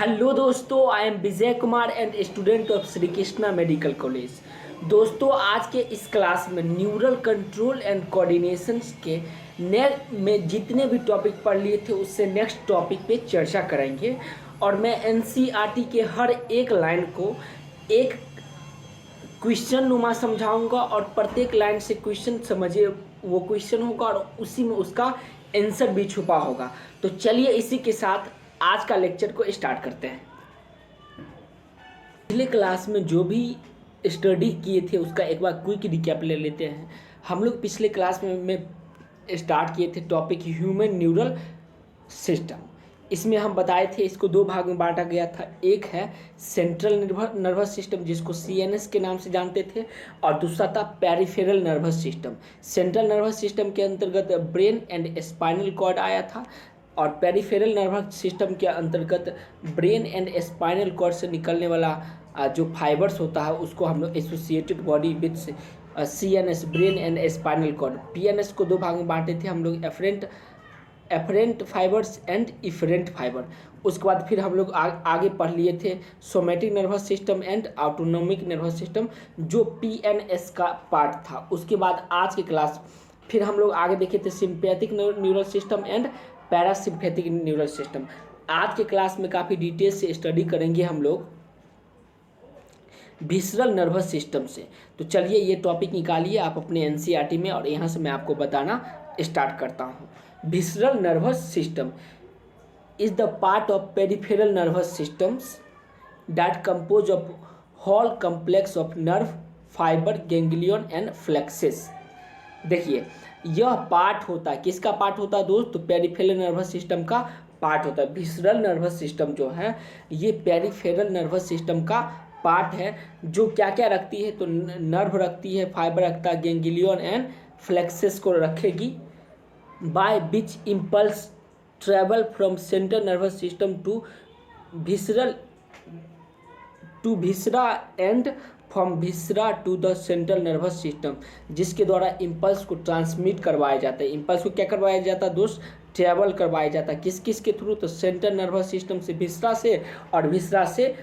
Hello दोस्तों, I am Vijay Kumar and student of Shri Krishna medical college. दोस्तों, आज के इस क्लास में न्यूरल कंट्रोल एंड कोऑर्डिनेशंस के में जितने भी टॉपिक पढ़ लिए थे उससे नेक्स्ट टॉपिक पे चर्चा करेंगे। और मैं एनसीईआरटी के हर एक लाइन को एक क्वेश्चन नुमा समझाऊंगा और प्रत्येक लाइन से क्वेश्चन समझिए वो क्वेश्चन होगा और उसी में उसका आंसर भी छुपा होगा। तो चलिए इसी के साथ आज का लेक्चर को स्टार्ट करते हैं। पिछले क्लास में जो भी स्टडी किए थे उसका एक बार क्विक रिकैप ले लेते हैं। हम लोग पिछले क्लास में स्टार्ट किए थे टॉपिक ह्यूमन न्यूरल सिस्टम। इसमें हम बताए थे इसको दो भाग में बांटा गया था। एक है सेंट्रल नर्वस सिस्टम जिसको सीएनएस के नाम से जानते थे, और दूसरा था peripheral nervous system. Central nervous system के अंतर्गत ब्रेन एंड स्पाइनल कॉर्ड आया था, और पेरिफेरल नर्वस सिस्टम के अंतर्गत ब्रेन एंड स्पाइनल कॉर्ड से निकलने वाला जो फाइबर्स होता है उसको हम लोग associated body with CNS, brain and spinal cord. PNS को दो भाग में बांटे थे हम लोग, afferent fibres and efferent fibre. उसके बाद फिर हम लोग आगे पढ़ लिए थे somatic nervous system and autonomic nervous system जो पीएनएस का पार्ट था। उसके बाद आज की क्लास फिर हम लोग आगे देखे थे sympathetic neural system and parasympathetic neural system. आज के क्लास में काफ़ी डिटेल से स्टडी करेंगे हम लोग विसरल नर्वस सिस्टम से। तो चलिए ये टॉपिक निकालिए आप अपने एनसीईआरटी में, और यहाँ से मैं आपको बताना स्टार्ट करता हूँ। Visceral nervous system is the part of peripheral nervous systems that compose of whole complex of nerve fibre ganglion and plexuses. देखिए यह पार्ट होता है, किसका पार्ट होता है दोस्त? तो पेरिफेरल नर्वस सिस्टम का पार्ट होता है। विसरल नर्वस सिस्टम जो है ये पेरिफेरल नर्वस सिस्टम का पार्ट है, जो क्या क्या रखती है? तो नर्व रखती है, फाइबर रखता है, गैंग्लियन एंड फ्लेक्सेस को रखेगी। By which impulse travel from central nervous system to viscera and from viscera to the central nervous system, जिसके द्वारा इम्पल्स को ट्रांसमिट करवाया जाता है। इम्पल्स को क्या करवाया जाता है दोस्त? ट्रेवल करवाया जाता है। किस किस के थ्रू? तो सेंट्रल नर्वस सिस्टम से विसरा से, और विसरा से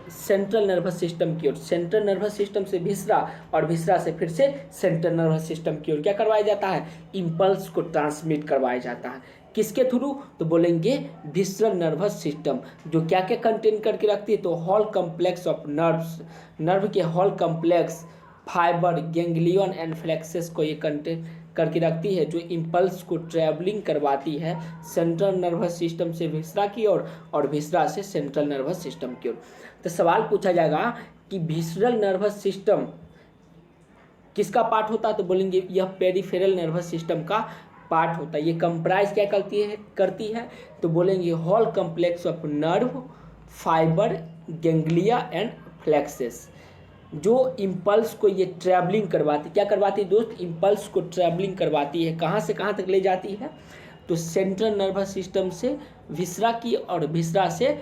सेंट्रल नर्वस सिस्टम की ओर, सेंट्रल नर्वस सिस्टम से विसरा, और विसरा से फिर से सेंट्रल नर्वस सिस्टम की ओर क्या करवाया जाता है? इम्पल्स को ट्रांसमिट करवाया जाता है। किसके थ्रू? तो बोलेंगे विसरल नर्वस सिस्टम, जो क्या क्या कंटेन करके रखती है? तो whole complex of nerves, nerve के whole complex, fibre, ganglion and plexuses को ये कंटेन करके रखती है, जो इम्पल्स को ट्रैवलिंग करवाती है सेंट्रल नर्वस सिस्टम से विसरा की ओर, और विसरा से सेंट्रल नर्वस सिस्टम की ओर। तो सवाल पूछा जाएगा कि विसरल नर्वस सिस्टम किसका पार्ट होता है? तो बोलेंगे यह पेरिफेरल नर्वस सिस्टम का पार्ट होता है। ये कंप्राइज क्या करती है? तो बोलेंगे whole complex of nerve, fibre, ganglia and plexuses, जो इम्पल्स को ये ट्रैवलिंग करवाती, क्या करवाती है दोस्त? इम्पल्स को ट्रैवलिंग करवाती है। कहाँ से कहाँ तक ले जाती है? तो सेंट्रल नर्वस सिस्टम से विसरा की, और विसरा से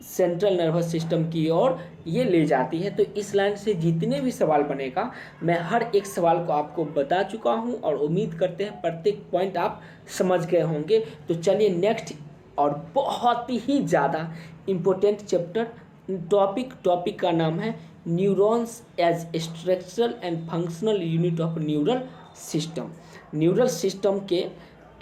सेंट्रल नर्वस सिस्टम की ओर ये ले जाती है। तो इस लाइन से जितने भी सवाल बनेगा मैं हर एक सवाल को आपको बता चुका हूँ, और उम्मीद करते हैं प्रत्येक पॉइंट आप समझ गए होंगे। तो चलिए नेक्स्ट और बहुत ही ज़्यादा इम्पोर्टेंट चैप्टर टॉपिक का नाम है neurons as structural and functional unit of neural system. Neural system के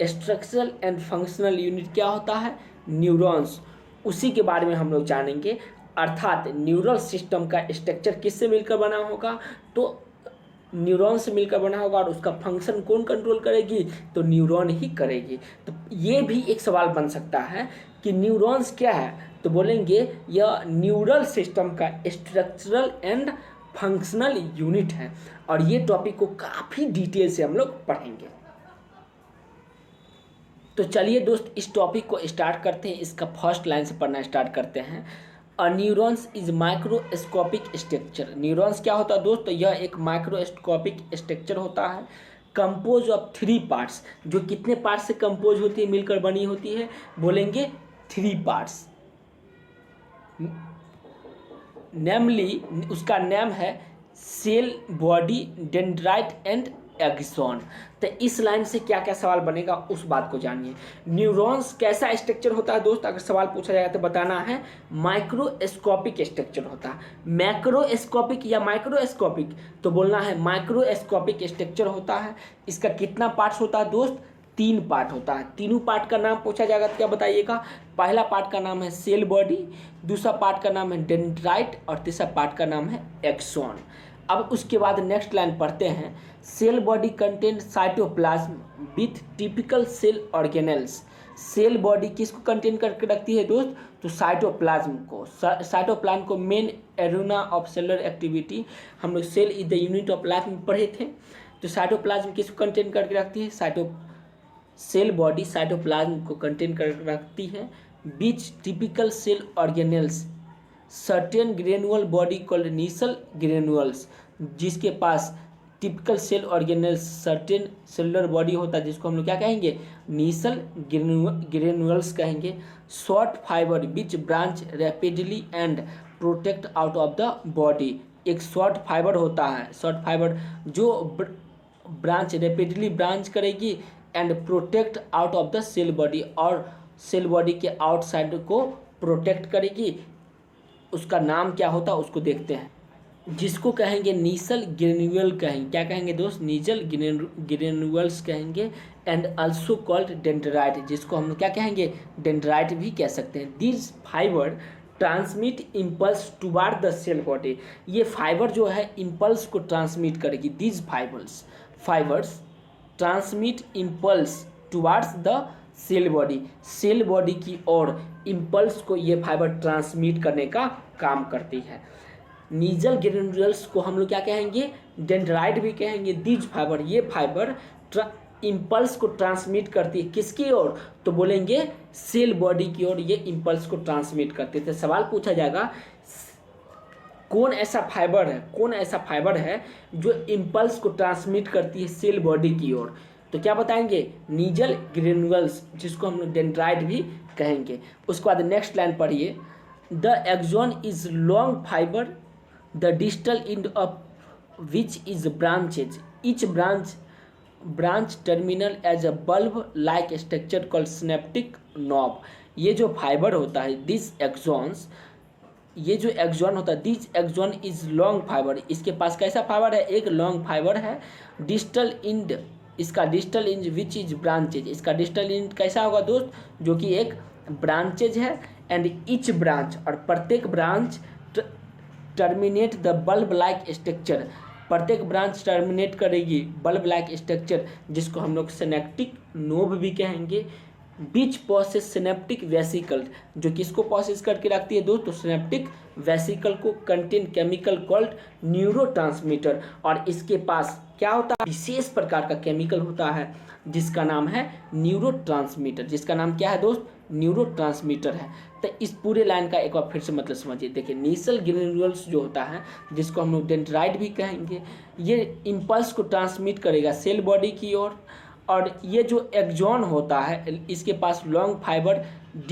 स्ट्रक्चरल एंड फंक्शनल यूनिट क्या होता है? न्यूरॉन्स। उसी के बारे में हम लोग जानेंगे। अर्थात न्यूरल सिस्टम का स्ट्रक्चर किससे मिलकर बना होगा? तो न्यूरॉन से मिलकर बना होगा, और उसका फंक्शन कौन कंट्रोल करेगी? तो न्यूरॉन ही करेगी। तो ये भी एक सवाल बन सकता है कि न्यूरॉन्स क्या है? तो बोलेंगे यह न्यूरल सिस्टम का स्ट्रक्चरल एंड फंक्शनल यूनिट है, और ये टॉपिक को काफ़ी डिटेल से हम लोग पढ़ेंगे। तो चलिए दोस्त इस टॉपिक को स्टार्ट करते हैं। इसका फर्स्ट लाइन से पढ़ना स्टार्ट करते हैं। A neurons is microscopic structure. Neurons क्या होता है दोस्त? तो यह एक माइक्रोस्कोपिक स्ट्रक्चर होता है, कंपोज ऑफ 3 पार्ट्स। जो कितने पार्ट्स से कंपोज होती है, मिलकर बनी होती है? बोलेंगे 3 पार्ट्स। नेमली उसका नाम है cell, body, dendrite and axon. तो इस लाइन से क्या क्या सवाल बनेगा उस बात को जानिए। न्यूरॉन्स कैसा स्ट्रक्चर होता है दोस्त, अगर सवाल पूछा जाएगा तो बताना है माइक्रोस्कोपिक स्ट्रक्चर होता है। मैक्रोस्कोपिक या माइक्रोस्कोपिक, तो बोलना है माइक्रोस्कोपिक स्ट्रक्चर होता है। इसका कितना पार्ट्स होता है दोस्त, 3 पार्ट होता है। तीनों पार्ट का नाम पूछा जाएगा तो क्या बताइएगा, पहला पार्ट का नाम है सेल बॉडी, दूसरा पार्ट का नाम है डेंड्राइट और तीसरा पार्ट का नाम है एक्सॉन। अब उसके बाद नेक्स्ट लाइन पढ़ते हैं, cell body content cytoplasm with typical cell organelles. Cell body किसको कंटेन करके रखती है दोस्त, तो साइटोप्लाज्म को। साइटोप्लाज्म को main arena of cellular activity, हम लोग cell is the unit of life में पढ़े थे। तो साइटोप्लाज्म किसको कंटेन करके रखती है, सेल बॉडी साइटोप्लाज्म को कंटेन कर रखती है। बीच typical cell organelles certain granular body called Nissl granules, जिसके पास typical cell organelles certain cellular body होता है जिसको हम लोग क्या कहेंगे, नीसल ग्रेनुअल्स कहेंगे। Short fibre which branch rapidly and protect out of the body, एक शॉर्ट फाइबर होता है, शॉर्ट फाइबर जो ब्रांच रैपिडली ब्रांच करेगी and protect out of the cell body, और सेल बॉडी के आउटसाइड को प्रोटेक्ट करेगी। उसका नाम क्या होता है उसको देखते हैं, जिसको कहेंगे नीसल ग्रेन्यूल कहेंगे। क्या कहेंगे दोस्त, नीजल ग्रेन्यूल्स कहेंगे। एंड आल्सो कॉल्ड डेंड्राइट, जिसको हम लोग क्या कहेंगे, डेंड्राइट भी कह सकते हैं। This fibre transmit impulse toward the cell body, ये फाइबर जो है इम्पल्स को ट्रांसमिट करेगी। This fibres transmit impulse towards the cell body, cell body की ओर इम्पल्स को ये फाइबर ट्रांसमिट करने का काम करती है। नीजल ग्रेन्यूल्स को हम लोग क्या कहेंगे, डेंड्राइट भी कहेंगे। दीज फाइबर, ये फाइबर इम्पल्स को ट्रांसमिट करती है किसकी ओर, तो बोलेंगे सेल बॉडी की ओर ये इम्पल्स को ट्रांसमिट करती है। तो सवाल पूछा जाएगा कौन ऐसा फाइबर है जो इम्पल्स को ट्रांसमिट करती है सेल बॉडी की ओर, तो क्या बताएंगे, नीजल ग्रेन्यूल्स, जिसको हम लोग डेंड्राइट भी कहेंगे। उसके बाद नेक्स्ट लाइन पढ़िए, the axon is long fibre the distal end of which is branches, each branch terminal as a bulb like structure called synaptic knob. ये जो फाइबर होता है दिस एक्सॉन्स, ये जो एक्सॉन होता है this axon is long fibre, इसके पास कैसा फाइबर है, एक लॉन्ग फाइबर है। डिस्टल इंड, इसका distal end which is branches, इसका डिस्टल इंड कैसा होगा दोस्त, जो कि एक ब्रांचेज है। एंड ईच ब्रांच, और प्रत्येक branch terminate the bulb like structure, प्रत्येक ब्रांच टर्मिनेट करेगी बल्ब लाइक स्ट्रक्चर, जिसको हम लोग सिनेप्टिक नोब भी कहेंगे। बीच प्रोसेस सिनेप्टिक वेसिकल, जो किसको प्रोसेस करके रखती है दोस्तों, सिनेप्टिक वेसिकल को कंटेन केमिकल कॉल्ड न्यूरोट्रांसमीटर, और इसके पास क्या होता है, विशेष प्रकार का केमिकल होता है जिसका नाम है न्यूरोट्रांसमीटर, जिसका नाम क्या है दोस्त, न्यूरोट्रांसमीटर है। तो इस पूरे लाइन का एक बार फिर से मतलब समझिए। देखिए नीसल ग्रेन्यूल्स जो होता है जिसको हम लोग डेंड्राइट भी कहेंगे, ये इम्पल्स को ट्रांसमिट करेगा सेल बॉडी की ओर। और ये जो एक्सॉन होता है इसके पास लॉन्ग फाइबर,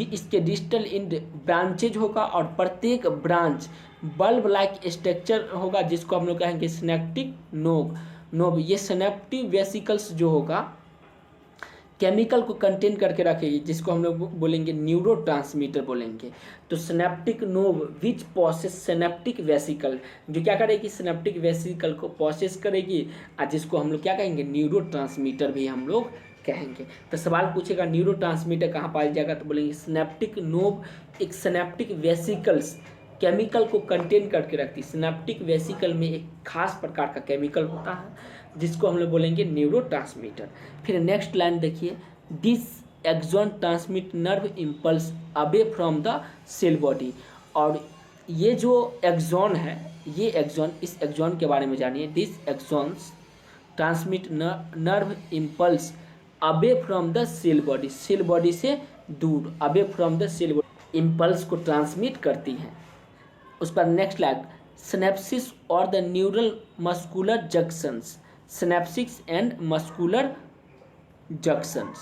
इसके डिस्टल इंड ब्रांचेज होगा, और प्रत्येक ब्रांच बल्ब लाइक स्ट्रक्चर होगा, जिसको हम लोग कहेंगे सिनेप्टिक नोब। ये सिनेप्टिक वेसिकल्स जो होगा केमिकल को कंटेन करके रखेगी, जिसको हम लोग बोलेंगे न्यूरोट्रांसमीटर बोलेंगे। तो synaptic knob which process synaptic vesicle, जो क्या करेगी, सिनेप्टिक वेसिकल को प्रोसेस करेगी, और जिसको हम लोग क्या कहेंगे, न्यूरोट्रांसमीटर भी हम लोग कहेंगे। तो सवाल पूछेगा न्यूरोट्रांसमीटर कहाँ पाया जाएगा, तो बोलेंगे सिनेप्टिक नोब एक सिनेप्टिक वेसिकल्स केमिकल को कंटेन करके रखती है। सिनेप्टिक वेसिकल में एक खास प्रकार का केमिकल होता है जिसको हम लोग बोलेंगे न्यूरोट्रांसमीटर। फिर नेक्स्ट लाइन देखिए, this axon transmit nerve impulse away from the cell body, और ये जो एक्सॉन है, ये एक्सॉन, इस एक्सॉन के बारे में जानिए। This axons transmit nerve impulse away from the cell body, cell body से दूर, away from the cell body impulse को ट्रांसमिट करती हैं। उस पर नेक्स्ट लाइन, सिनेप्सिस और the neural muscular junctions, synapses and muscular junctions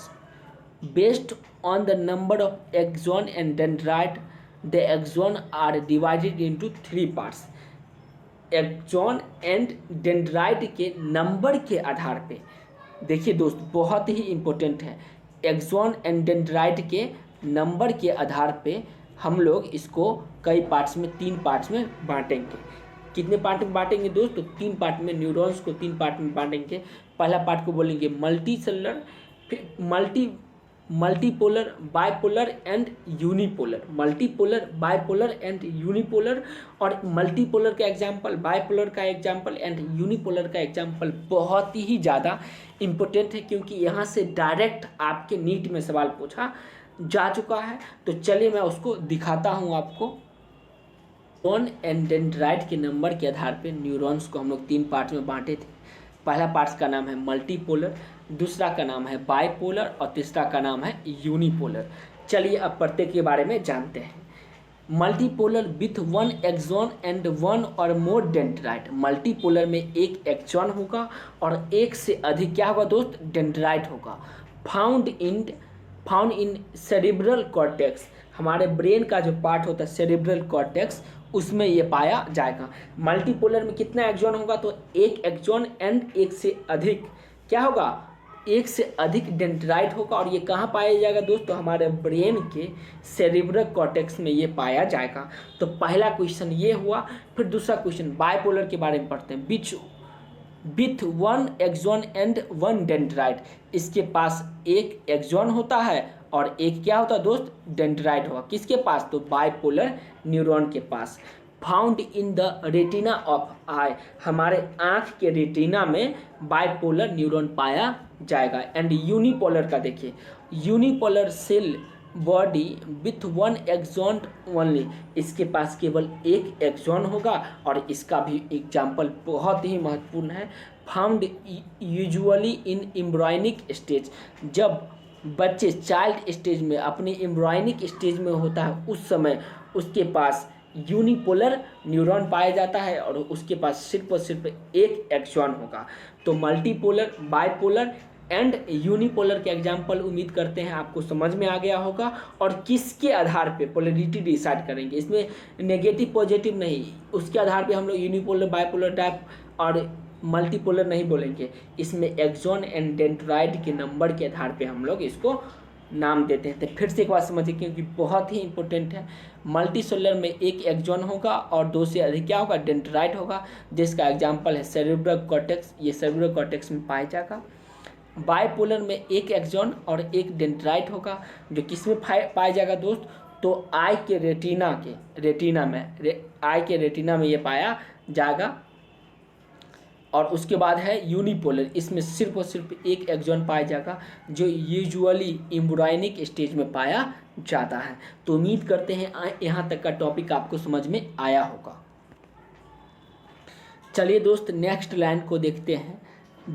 based on the number of axon and dendrite, the axon are divided into 3 parts। Axon and dendrite के number के आधार पे, देखिए दोस्त बहुत ही इम्पोर्टेंट है, एक्सॉन एंड डेंड्राइट के नंबर के आधार पे हम लोग इसको कई पार्ट्स में, 3 पार्ट्स में बांटेंगे। कितने पार्ट में बांटेंगे दोस्त? तो 3 पार्ट में, न्यूरॉन्स को 3 पार्ट में बांटेंगे। पहला पार्ट को बोलेंगे मल्टी सेलुलर, फिर multipolar, bipolar and unipolar. Multipolar, bipolar and unipolar. और मल्टीपोलर का एग्जाम्पल, बाइपोलर का एग्जाम्पल एंड यूनिपोलर का एग्जाम्पल बहुत ही ज़्यादा इम्पोर्टेंट है, क्योंकि यहाँ से डायरेक्ट आपके नीट में सवाल पूछा जा चुका है। तो चलिए मैं उसको दिखाता हूँ आपको। एक्सॉन एंड डेंड्राइट के नंबर के आधार पे न्यूरॉन्स को हम लोग 3 पार्ट में बांटे थे। पहला पार्ट का नाम है मल्टीपोलर, दूसरा का नाम है बाइपोलर और तीसरा का नाम है यूनिपोलर। चलिए अब प्रत्येक के बारे में जानते हैं। मल्टीपोलर विथ 1 एक्सॉन एंड 1 और मोर डेंड्राइट। मल्टीपोलर में 1 एक्सॉन होगा और 1 से अधिक क्या होगा दोस्त? डेंड्राइट होगा। फाउंड इन सेरिब्रल कॉर्टेक्स, हमारे ब्रेन का जो पार्ट होता है सेरिब्रल कॉर्टेक्स, उसमें ये पाया जाएगा। मल्टीपोलर में कितना एक्सॉन होगा? तो 1 एक्सॉन एंड 1 से अधिक क्या होगा? 1 से अधिक डेंड्राइट होगा। और ये कहाँ पाया जाएगा दोस्तों? तो हमारे ब्रेन के सेरिब्रल कॉर्टेक्स में ये पाया जाएगा। तो पहला क्वेश्चन ये हुआ। फिर दूसरा क्वेश्चन बाइपोलर के बारे में पढ़ते हैं। विथ 1 एक्सॉन एंड 1 डेंड्राइट, इसके पास 1 एक्सॉन होता है और 1 क्या होता है दोस्त? डेंड्राइट होगा। किसके पास? तो बाइपोलर न्यूरॉन के पास। Found in the retina of eye, हमारे आँख के रेटिना में बाइपोलर न्यूरॉन पाया जाएगा। एंड यूनिपोलर का देखिए, unipolar cell body with 1 axon only, इसके पास केवल 1 एक्सॉन होगा। और इसका भी एग्जाम्पल बहुत ही महत्वपूर्ण है। Found usually in embryonic stage, जब बच्चे चाइल्ड स्टेज में, अपनी एम्ब्रायनिक स्टेज में होता है, उस समय उसके पास यूनिपोलर न्यूरॉन पाया जाता है और उसके पास सिर्फ और सिर्फ 1 एक्सॉन होगा। तो मल्टीपोलर, बाइपोलर एंड यूनिपोलर के एग्जाम्पल उम्मीद करते हैं आपको समझ में आ गया होगा। और किसके आधार पे पोलरिटी डिसाइड करेंगे, इसमें नेगेटिव पॉजिटिव नहीं, उसके आधार पे हम लोग यूनिपोलर, बाइपोलर टाइप और मल्टीपोलर नहीं बोलेंगे। इसमें एक्सॉन एंड डेंड्राइट के नंबर के आधार पे हम लोग इसको नाम देते हैं। तो फिर से एक बात समझिए, क्योंकि बहुत ही इंपॉर्टेंट है। मल्टी सेलुलर में 1 एक्सॉन होगा और 2 से अधिक क्या होगा? डेंड्राइट होगा, जिसका एग्जाम्पल है सेरिब्रल कॉर्टेक्स, ये सेरिब्रल कॉर्टेक्स में पाया जाएगा। बाइपोलर में 1 एक्सॉन और 1 डेंड्राइट होगा, जो किस में पाया जाएगा दोस्त? तो आई के रेटिना में ये पाया जाएगा। और उसके बाद है यूनिपोलर, इसमें सिर्फ और सिर्फ 1 एक्सॉन पाया जाएगा, जो यूजुअली एम्ब्रायनिक स्टेज में पाया जाता है। तो उम्मीद करते हैं यहाँ तक का टॉपिक आपको समझ में आया होगा। चलिए दोस्त नेक्स्ट लाइन को देखते हैं।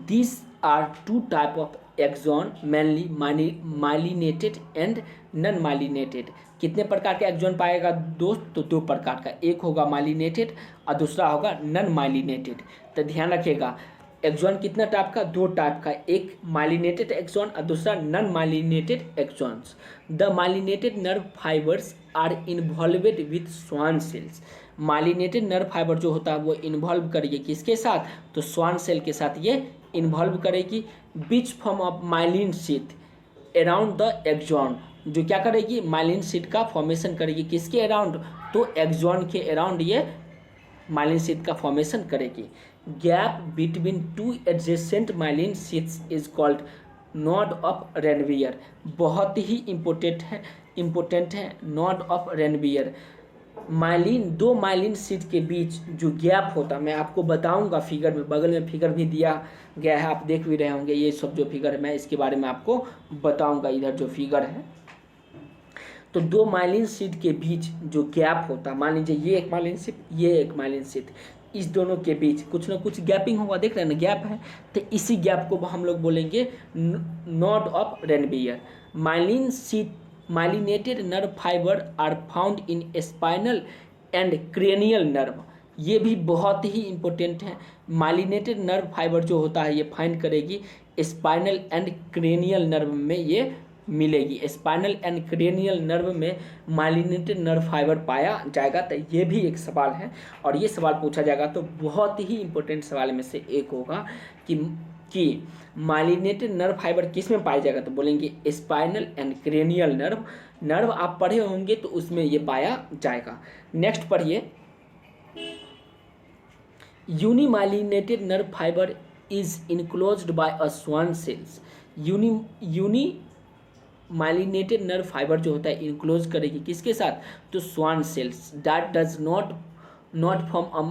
This are 2 type of axon mainly myelinated and non myelinated. कितने प्रकार का एक्सॉन पाएगा दोस्त? तो 2 प्रकार का, एक होगा माइलिनेटेड और दूसरा होगा नॉन माइलिनेटेड। तो ध्यान रखिएगा, एक्सॉन कितना टाइप का? 2 टाइप का, एक माइलिनेटेड एक्सॉन और दूसरा non myelinated axons. The myelinated nerve fibres are involved with Schwann cells. Myelinated nerve fibre जो होता है वो इन्वॉल्व करेगी किसके साथ? तो स्वान सेल के साथ ये इन्वॉल्व करेगी। Which form of myelin sheath around the axon, जो क्या करेगी? माइलिन शीथ का फॉर्मेशन करेगी। किसके अराउंड? तो एक्सॉन के अराउंड ये माइलिन शीथ का फॉर्मेशन करेगी। Gap between 2 adjacent myelin sheaths is called node of Ranvier. बहुत ही इम्पोर्टेंट है नोड ऑफ रेनवियर। दो माइलिन शीथ के बीच जो गैप होता है, मैं आपको बताऊंगा फिगर में, बगल में फिगर भी दिया गया है, आप देख भी रहे होंगे। ये सब जो फिगर है मैं इसके बारे में आपको बताऊंगा, इधर जो फिगर है। तो 2 माइलिन शीथ के बीच जो गैप होता है, मान लीजिए ये एक माइलिन शीथ, ये एक माइलिन शीथ, इस दोनों के बीच कुछ ना कुछ गैपिंग होगा, देख रहे हैं ना, गैप है। तो इसी गैप को हम लोग बोलेंगे node of Ranvier. Myelinated nerve fibre are found in spinal and cranial nerve. ये भी बहुत ही इम्पोर्टेंट है। माइलिनेटेड नर्व फाइबर जो होता है ये फाइंड करेगी स्पाइनल एंड क्रेनियल नर्व में ये मिलेगी। स्पाइनल एंड क्रेनियल नर्व में माइलिनेटेड नर्व फाइबर पाया जाएगा। तो ये भी एक सवाल है और ये सवाल पूछा जाएगा तो बहुत ही इंपॉर्टेंट सवाल में से एक होगा कि माइलिनेटेड नर्व फाइबर किस में पाया जाएगा, तो बोलेंगे स्पाइनल एंड क्रेनियल नर्व आप पढ़े होंगे तो उसमें ये पाया जाएगा। नेक्स्ट पढ़िए, unmyelinated nerve fibre is enclosed by a Schwann cells. Unmyelinated nerve fibre जो होता है इनक्लोज करेगी किसके साथ, तो Schwann cells that does not form a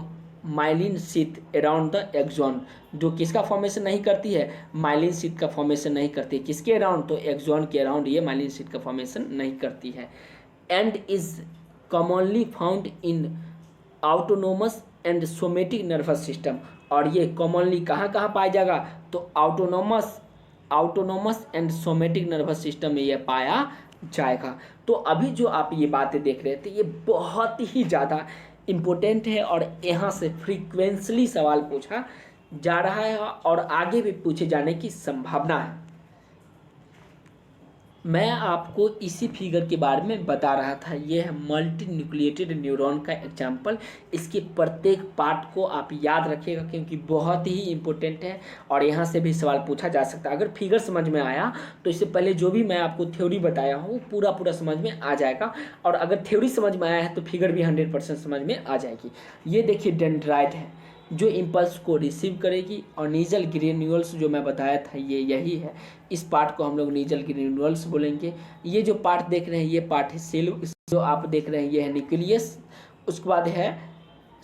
myelin sheath around the axon, जो किसका फॉर्मेशन नहीं करती है, माइलिन शीथ का फॉर्मेशन नहीं करती है। किसके अराउंड, तो एक्सॉन के अराउंड ये माइलिन शीथ का फॉर्मेशन नहीं करती है। And is commonly found in autonomous and somatic nervous system, और ये कॉमनली कहाँ कहाँ पाया जाएगा, तो autonomous and somatic nervous system में ये पाया जाएगा। तो अभी जो आप ये बातें देख रहे थे ये बहुत ही ज़्यादा इम्पोर्टेंट है और यहाँ से फ्रीक्वेंटली सवाल पूछा जा रहा है और आगे भी पूछे जाने की संभावना है। मैं आपको इसी फिगर के बारे में बता रहा था, ये है मल्टी न्यूक्लिएटेड न्यूरॉन का एग्जाम्पल। इसके प्रत्येक पार्ट को आप याद रखिएगा क्योंकि बहुत ही इंपॉर्टेंट है और यहाँ से भी सवाल पूछा जा सकता है। अगर फिगर समझ में आया तो इससे पहले जो भी मैं आपको थ्योरी बताया हूँ पूरा समझ में आ जाएगा, और अगर थ्योरी समझ में आया है तो फिगर भी 100% समझ में आ जाएगी। ये देखिए डेंड्राइट है जो इम्पल्स को रिसीव करेगी, और नीजल ग्रेन्यूल्स जो मैं बताया था ये यही है। इस पार्ट को हम लोग नीजल ग्रेन्यूल्स बोलेंगे। ये जो पार्ट देख रहे हैं ये पार्ट है सेल, जो आप देख रहे हैं ये है न्यूक्लियस। उसके बाद है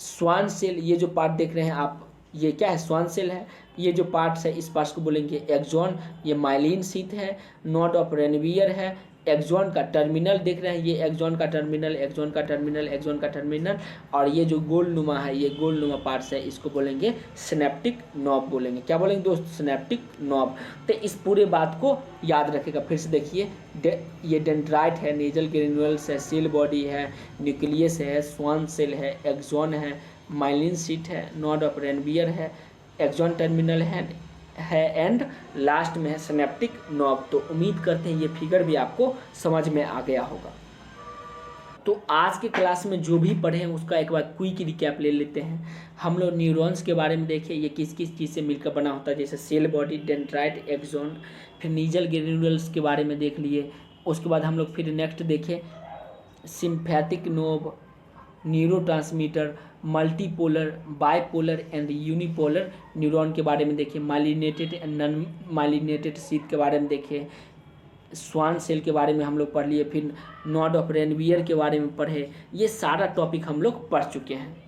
स्वान सेल, ये जो पार्ट देख रहे हैं आप ये क्या है, स्वान सेल है। ये जो पार्ट्स है इस पार्ट्स को बोलेंगे एक्सॉन, ये माइलिन शीथ है। नोड ऑफ रेनवियर है। एक्सॉन का टर्मिनल देख रहे हैं ये एक्सॉन का टर्मिनल, एक्सॉन का टर्मिनल, एक्सॉन का टर्मिनल, और ये जो गोलनुमा है ये गोलनुमा पार्ट्स है इसको बोलेंगे सिनेप्टिक नॉब बोलेंगे। क्या बोलेंगे दोस्त, सिनेप्टिक नॉब। तो इस पूरे बात को याद रखेगा। फिर से देखिए ये डेंड्राइट है, नेजल ग्रेन्यूल्स है, सेल बॉडी है, न्यूक्लियस है, स्वान सेल है, एक्सॉन है, माइलिन शीट है, नोड ऑफ रेनवियर है, एक्सॉन टर्मिनल है एंड लास्ट में है सिनेप्टिक नॉब। तो उम्मीद करते हैं ये फिगर भी आपको समझ में आ गया होगा। तो आज के क्लास में जो भी पढ़े हैं उसका एक बार क्विक रिकैप ले लेते हैं। हम लोग न्यूरॉन्स के बारे में देखे, ये किस किस चीज़ से मिलकर बना होता है, जैसे सेल बॉडी, डेंड्राइट, एक्सॉन। फिर नीजल ग्रेन्यूल्स के बारे में देख लिए। उसके बाद हम लोग फिर नेक्स्ट देखे synaptic knob, neurotransmitter, multipolar, bipolar and unipolar neuron के बारे में देखें। Myelinated and non myelinated sheath के बारे में देखें। स्वान सेल के बारे में हम लोग पढ़ लिए। फिर नोड ऑफ रेनवियर के बारे में पढ़े। ये सारा टॉपिक हम लोग पढ़ चुके हैं।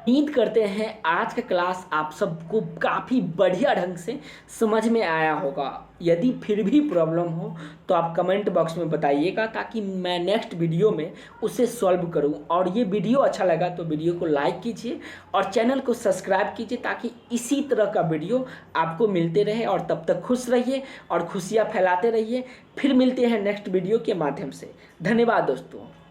उम्मीद करते हैं आज का क्लास आप सबको काफ़ी बढ़िया ढंग से समझ में आया होगा। यदि फिर भी प्रॉब्लम हो तो आप कमेंट बॉक्स में बताइएगा ताकि मैं नेक्स्ट वीडियो में उसे सॉल्व करूं। और ये वीडियो अच्छा लगा तो वीडियो को लाइक कीजिए और चैनल को सब्सक्राइब कीजिए ताकि इसी तरह का वीडियो आपको मिलते रहे। और तब तक खुश रहिए और खुशियाँ फैलाते रहिए। फिर मिलते हैं नेक्स्ट वीडियो के माध्यम से। धन्यवाद दोस्तों।